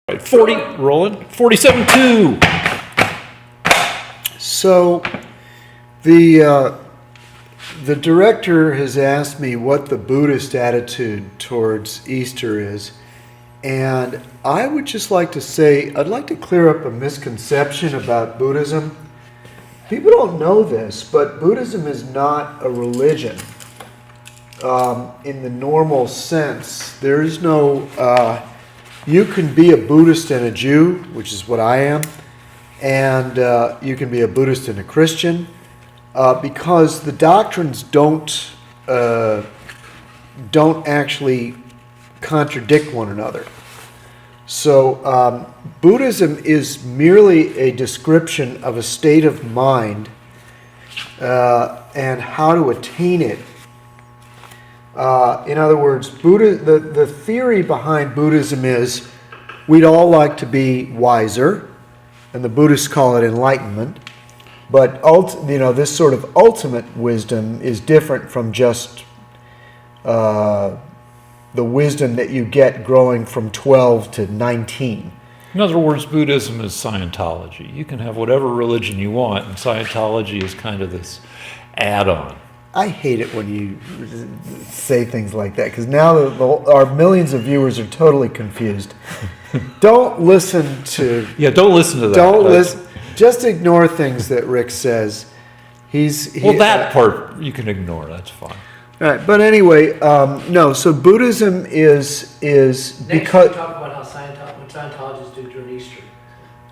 Right, 40, rolling, 47-2. So the director has asked me what the Buddhist attitude towards Easter is, and I would just like to say, I'd like to clear up a misconception about Buddhism. People don't know this, but Buddhism is not a religion in the normal sense. There is no... you can be a Buddhist and a Jew, which is what I am, and you can be a Buddhist and a Christian, because the doctrines don't actually contradict one another. So Buddhism is merely a description of a state of mind and how to attain it. In other words, the theory behind Buddhism is we'd all like to be wiser, and the Buddhists call it enlightenment. But this sort of ultimate wisdom is different from just the wisdom that you get growing from 12 to 19. In other words, Buddhism is Scientology. You can have whatever religion you want, and Scientology is kind of this add-on. I hate it when you say things like that, because now our millions of viewers are totally confused. Don't listen to... Yeah, don't listen to that. Don't listen. Just ignore things that Rick says. That part you can ignore. That's fine. All right, but anyway, no. So Buddhism is Next because... we talk about how what Scientologists do during Easter.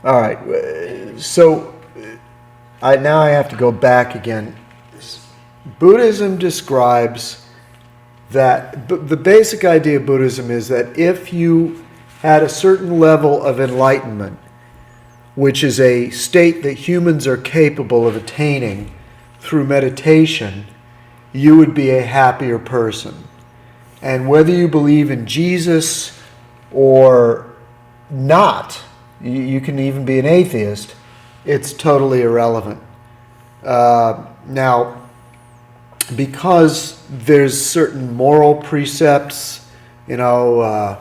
All right, so now I have to go back again. Buddhism describes that the basic idea of Buddhism is that if you had a certain level of enlightenment, which is a state that humans are capable of attaining through meditation, you would be a happier person. And whether you believe in Jesus or not, you can even be an atheist, it's totally irrelevant. Now, because there's certain moral precepts, the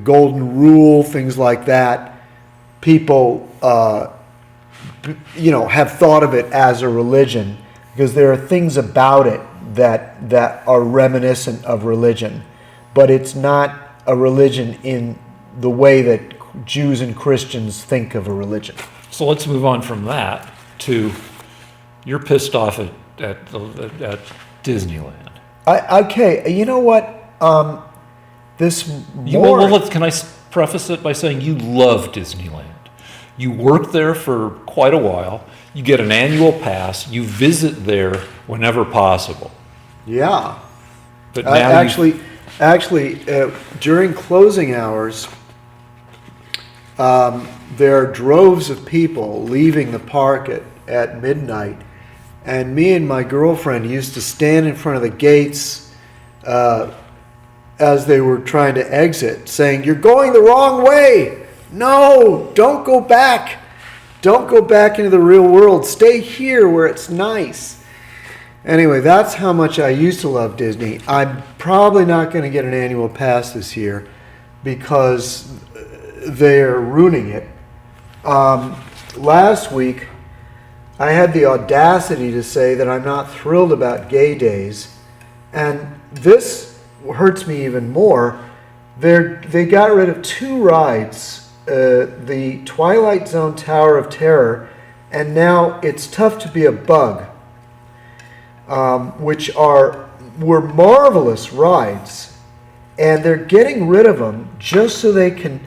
golden rule, things like that, people, have thought of it as a religion because there are things about it that are reminiscent of religion, but it's not a religion in the way that Jews and Christians think of a religion. So let's move on from that to you're pissed off at Disneyland. Okay, you know what? Can I preface it by saying you love Disneyland. You work there for quite a while. You get an annual pass. You visit there whenever possible. Yeah. But now actually, during closing hours, there are droves of people leaving the park at midnight. And me and my girlfriend used to stand in front of the gates as they were trying to exit, saying, "You're going the wrong way. No, don't go back. Don't go back into the real world. Stay here where it's nice." Anyway, that's how much I used to love Disney. I'm probably not going to get an annual pass this year because they're ruining it. Last week, I had the audacity to say that I'm not thrilled about gay days, and this hurts me even more. They got rid of 2 rides, the Twilight Zone Tower of Terror, and now It's Tough to Be a Bug, which were marvelous rides, and they're getting rid of them just so they can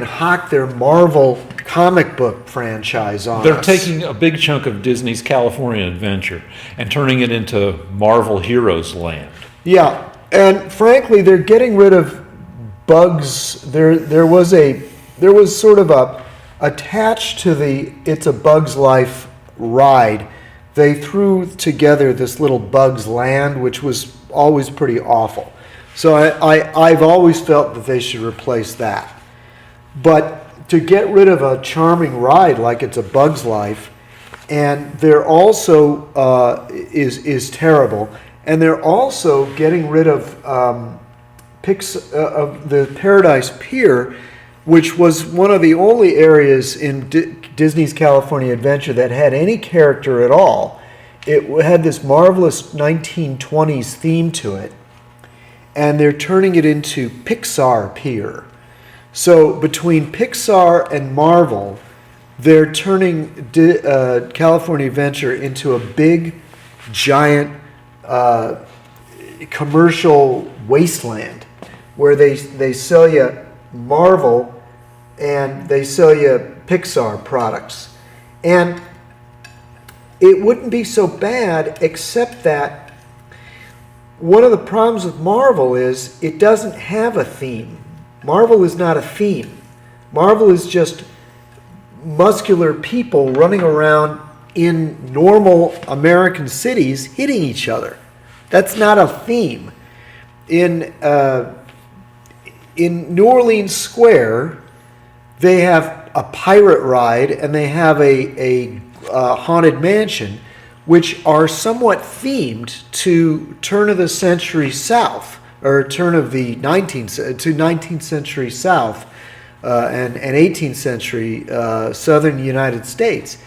hawk their Marvel comic book franchise on They're us. taking a big chunk of Disney's California Adventure and turning it into Marvel Heroes Land. Yeah, and frankly, they're getting rid of bugs. There was sort of attached to the It's a Bug's Life ride, they threw together this little Bug's Land, which was always pretty awful. So I've always felt that they should replace that. But to get rid of a charming ride like It's a Bug's Life, and they're also is terrible. And they're also getting rid of the Paradise Pier, which was one of the only areas in Disney's California Adventure that had any character at all. It had this marvelous 1920s theme to it, and they're turning it into Pixar Pier. So between Pixar and Marvel, they're turning California Adventure into a big, giant commercial wasteland where they sell you Marvel and they sell you Pixar products. And it wouldn't be so bad, except that one of the problems with Marvel is it doesn't have a theme. Marvel is not a theme. Marvel is just muscular people running around in normal American cities hitting each other. That's not a theme. In New Orleans Square, they have a pirate ride and they have a haunted mansion, which are somewhat themed to turn of the century South, or turn of the 19th century South and 18th century Southern United States.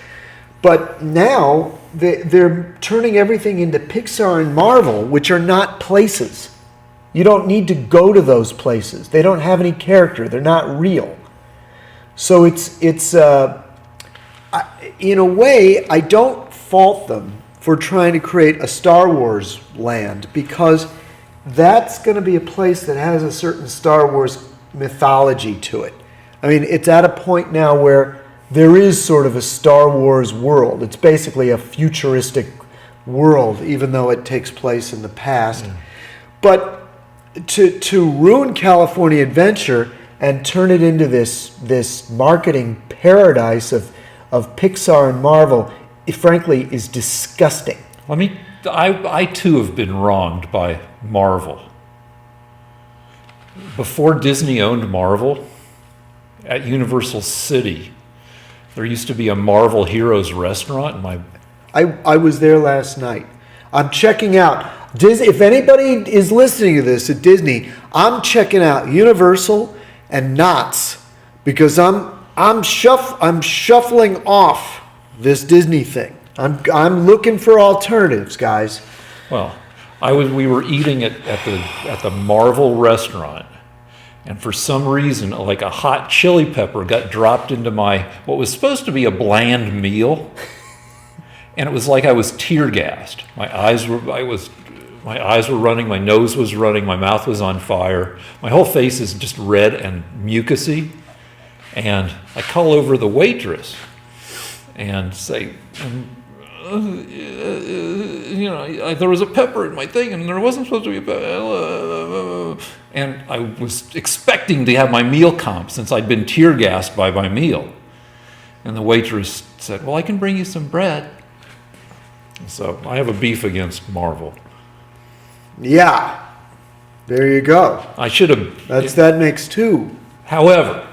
But now they're turning everything into Pixar and Marvel, which are not places. You don't need to go to those places. They don't have any character. They're not real. So it's in a way, I don't fault them for trying to create a Star Wars land, because that's going to be a place that has a certain Star Wars mythology to it. I mean, it's at a point now where there is sort of a Star Wars world. It's basically a futuristic world, even though it takes place in the past. But to ruin California Adventure and turn it into this marketing paradise of Pixar and Marvel, it frankly is disgusting. I too have been wronged by Marvel. Before Disney owned Marvel, at Universal City, there used to be a Marvel Heroes restaurant. I was there last night. I'm checking out Disney. If anybody is listening to this at Disney, I'm checking out Universal and Knott's, because I'm shuffling off this Disney thing. I'm looking for alternatives, guys. Well, we were eating at the Marvel restaurant, and for some reason, like a hot chili pepper got dropped into what was supposed to be a bland meal, and it was like I was tear gassed. My eyes were running, my nose was running, my mouth was on fire. My whole face is just red and mucousy. And I call over the waitress and say, there was a pepper in my thing and there wasn't supposed to be a pepper. And I was expecting to have my meal comp since I'd been tear gassed by my meal. And the waitress said, well, I can bring you some bread. So I have a beef against Marvel. Yeah, there you go. I should have. That makes two. However,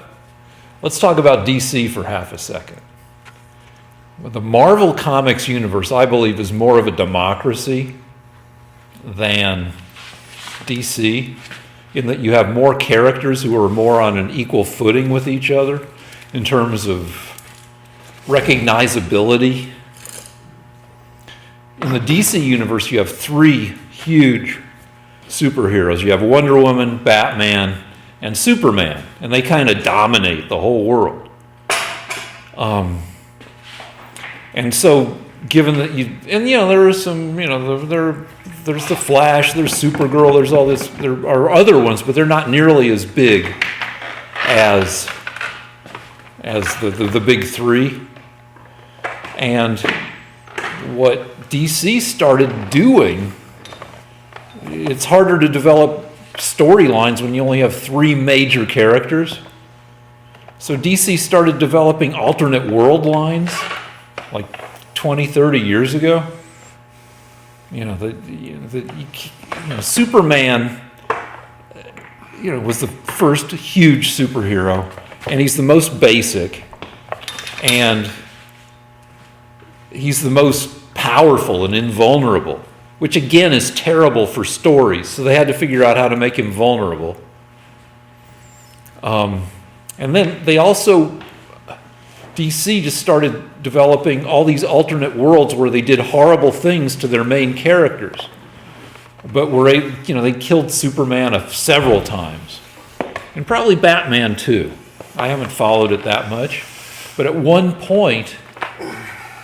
let's talk about DC for half a second. The Marvel Comics universe, I believe, is more of a democracy than DC, in that you have more characters who are more on an equal footing with each other in terms of recognizability. In the DC universe, you have three huge superheroes. You have Wonder Woman, Batman, and Superman, and they kind of dominate the whole world. And so, given that there are some, there's the Flash, there's Supergirl, there's all this. There are other ones, but they're not nearly as big as the big three. And what DC started doing, it's harder to develop storylines when you only have three major characters. So DC started developing alternate world lines like 20, 30 years ago. Superman, was the first huge superhero, and he's the most basic, and he's the most powerful and invulnerable, which again is terrible for stories. So they had to figure out how to make him vulnerable. And And then they also, DC just started developing all these alternate worlds where they did horrible things to their main characters. But they killed Superman several times. And probably Batman too. I haven't followed it that much. But at one point,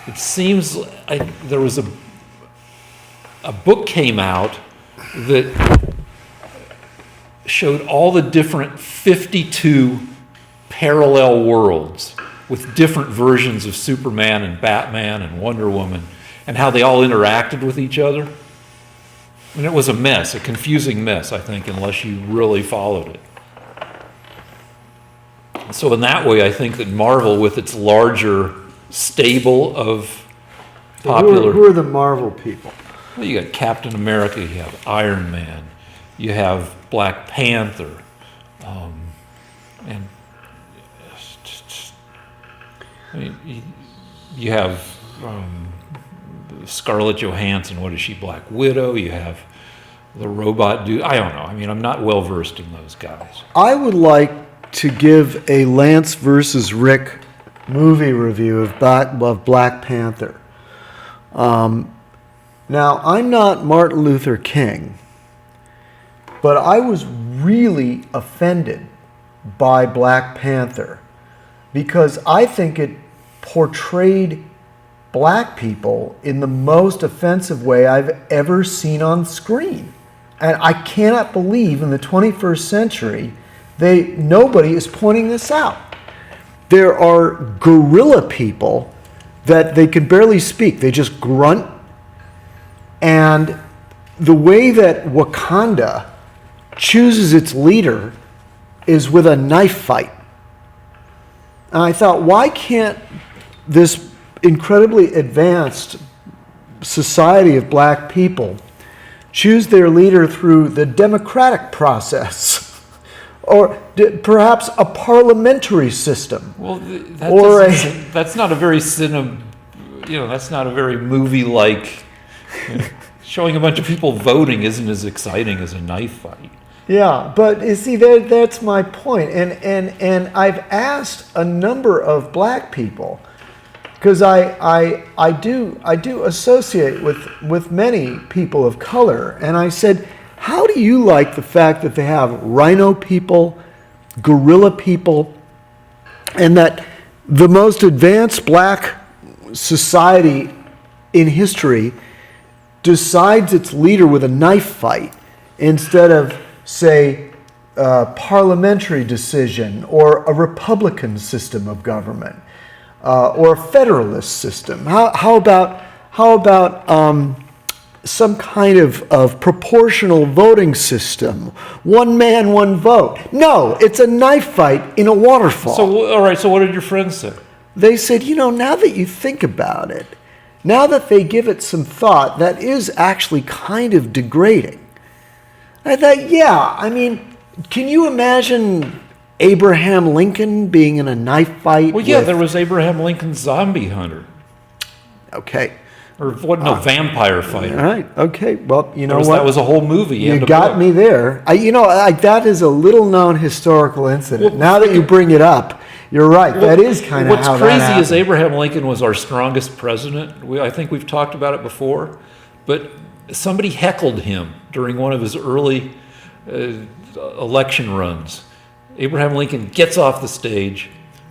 it seems there was a book came out that showed all the different 52 parallel worlds with different versions of Superman and Batman and Wonder Woman and how they all interacted with each other. And it was a mess, a confusing mess, I think, unless you really followed it. So in that way, I think that Marvel, with its larger stable of popular... Who are the Marvel people? Well, you got Captain America, you have Iron Man, you have Black Panther, and you have Scarlett Johansson. What is she? Black Widow. You have the robot dude. I don't know. I mean, I'm not well versed in those guys. I would like to give a Lance versus Rick movie review of Black Panther. Now, I'm not Martin Luther King, but I was really offended by Black Panther because I think it portrayed black people in the most offensive way I've ever seen on screen. And I cannot believe in the 21st century nobody is pointing this out. There are gorilla people that they can barely speak. They just grunt. And the way that Wakanda chooses its leader is with a knife fight. And I thought, why can't this incredibly advanced society of black people choose their leader through the democratic process? Or perhaps a parliamentary system. Well, that's not a very that's not a very movie-like. Showing a bunch of people voting isn't as exciting as a knife fight. Yeah, but you see, that's my point. And I've asked a number of black people, because I do associate with many people of color, and I said, how do you like the fact that they have rhino people, gorilla people, and that the most advanced black society in history decides its leader with a knife fight instead of, say, a parliamentary decision or a Republican system of government or a federalist system? How about some kind of proportional voting system? One man, one vote. No, it's a knife fight in a waterfall. So, all right, so what did your friends say? They said, now that you think about it, now that they give it some thought, that is actually kind of degrading. I thought, yeah, I mean, can you imagine Abraham Lincoln being in a knife fight? Well, yeah, there was Abraham Lincoln's zombie hunter. Okay. Or what? No, vampire fighter. All right. Okay. Well, you know what? That was a whole movie. You got me there. That is a little-known historical incident. Well, now that you bring it up, you're right. Well, that is kind of how that happened. What's crazy is Abraham Lincoln was our strongest president. I think we've talked about it before. But somebody heckled him during one of his early election runs. Abraham Lincoln gets off the stage,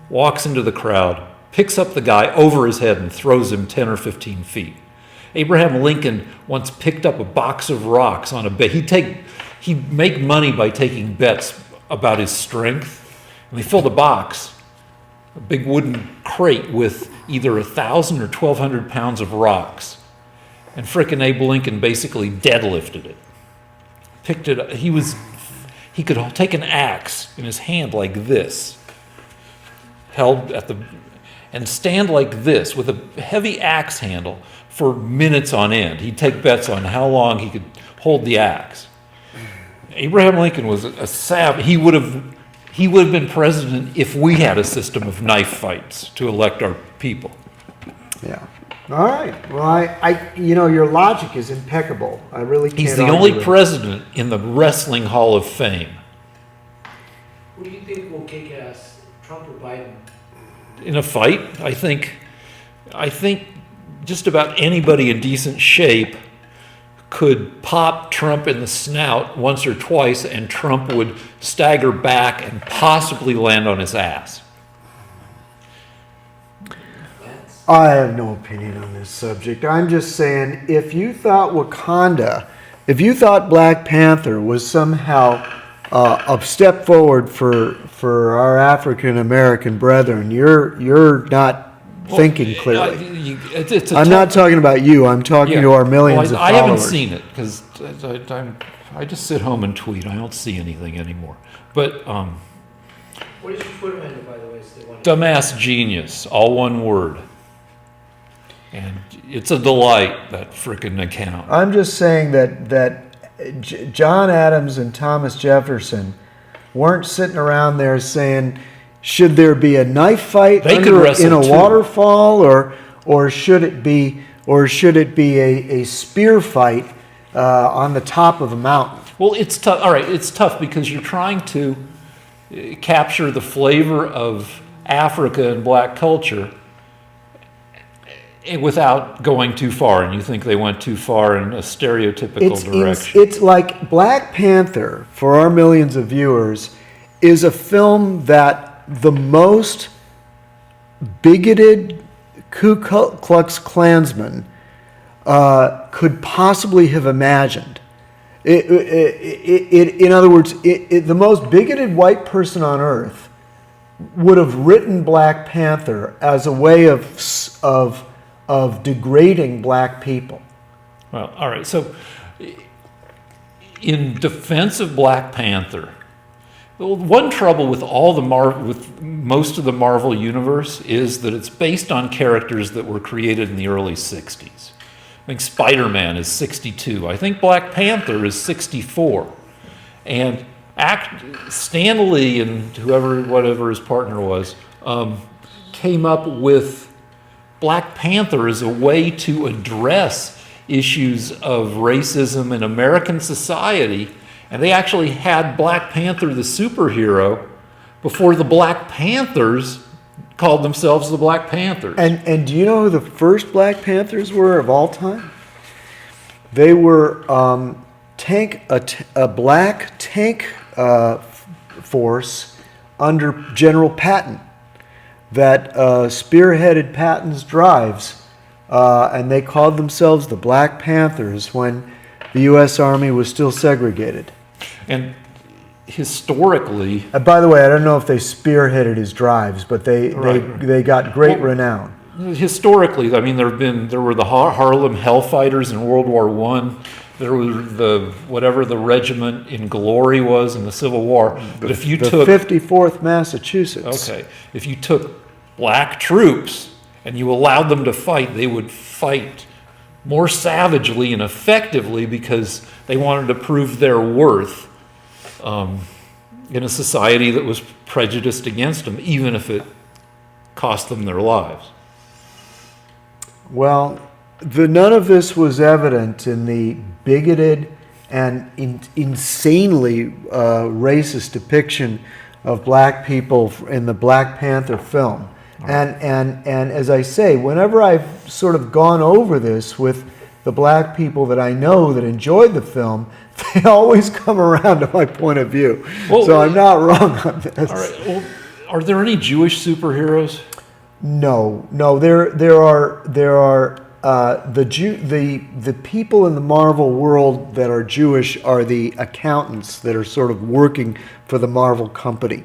walks into the crowd, picks up the guy over his head and throws him 10 or 15 feet. Abraham Lincoln once picked up a box of rocks on a bet. He'd make money by taking bets about his strength. And they filled a box, a big wooden crate with either 1,000 or 1,200 pounds of rocks. And frickin' Abe Lincoln basically deadlifted it. Picked it up. He could take an axe in his hand like this, held at and stand like this with a heavy axe handle for minutes on end. He'd take bets on how long he could hold the axe. Abraham Lincoln was a savage. He would have been president if we had a system of knife fights to elect our people. Yeah. All right. Well, your logic is impeccable. I really can't. He's the only president in the Wrestling Hall of Fame. Who do you think will kick ass, Trump or Biden? In a fight, I think just about anybody in decent shape could pop Trump in the snout once or twice, and Trump would stagger back and possibly land on his ass. I have no opinion on this subject. I'm just saying, if you thought if you thought Black Panther was somehow a step forward for our African American brethren, you're not thinking clearly. I'm not talking about you. I'm talking to our millions of I followers. haven't seen it because I just sit home and tweet. I don't see anything anymore. But What is your Twitter handle, by the way? So they want dumbass genius, all one word. And it's a delight, that frickin' account. I'm just saying that John Adams and Thomas Jefferson weren't sitting around there saying, should there be a knife fight They could wrestle in a too. waterfall, or should it be a spear fight on the top of a mountain? Well, it's tough. All right, it's tough because you're trying to capture the flavor of Africa and black culture without going too far, and you think they went too far in a stereotypical direction. It's like Black Panther, for our millions of viewers, is a film that the most bigoted Ku Klux Klansman could possibly have imagined. In other words, the most bigoted white person on earth would have written Black Panther as a way of degrading black people. Well, all right. So, in defense of Black Panther, one trouble with with most of the Marvel universe is that it's based on characters that were created in the early '60s. I think Spider-Man is 62. I think Black Panther is 64, and Stan Lee and whatever his partner was, came up with Black Panther as a way to address issues of racism in American society, and they actually had Black Panther the superhero before the Black Panthers called themselves the Black Panthers. And do you know who the first Black Panthers were of all time? They were a black tank force under General Patton that spearheaded Patton's drives, and they called themselves the Black Panthers when the U.S. Army was still segregated. And historically, By the way, I don't know if they spearheaded his drives, but they got great renown. Historically, I mean, there were the Harlem Hellfighters in World War I. There was whatever the regiment in glory was in the Civil War. But if you took 54th Massachusetts. Okay, if you took black troops and you allowed them to fight, they would fight more savagely and effectively because they wanted to prove their worth in a society that was prejudiced against them, even if it cost them their lives. Well, none of this was evident in the bigoted and insanely racist depiction of black people in the Black Panther film. And as I say, whenever I've sort of gone over this with the black people that I know that enjoyed the film, they always come around to my point of view. Well, so I'm not wrong on this. All right. Well, are there any Jewish superheroes? No. There are the people in the Marvel world that are Jewish are the accountants that are sort of working for the Marvel company,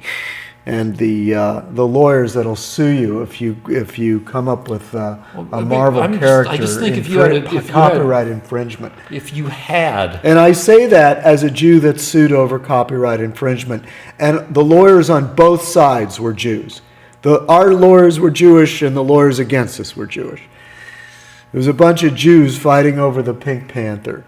and the lawyers that'll sue you if you come up with a Marvel character. I just think if you had copyright infringement. If you had, And I say that as a Jew that's sued over copyright infringement, and the lawyers on both sides were Jews. Our lawyers were Jewish, and the lawyers against us were Jewish. There was a bunch of Jews fighting over the Pink Panther.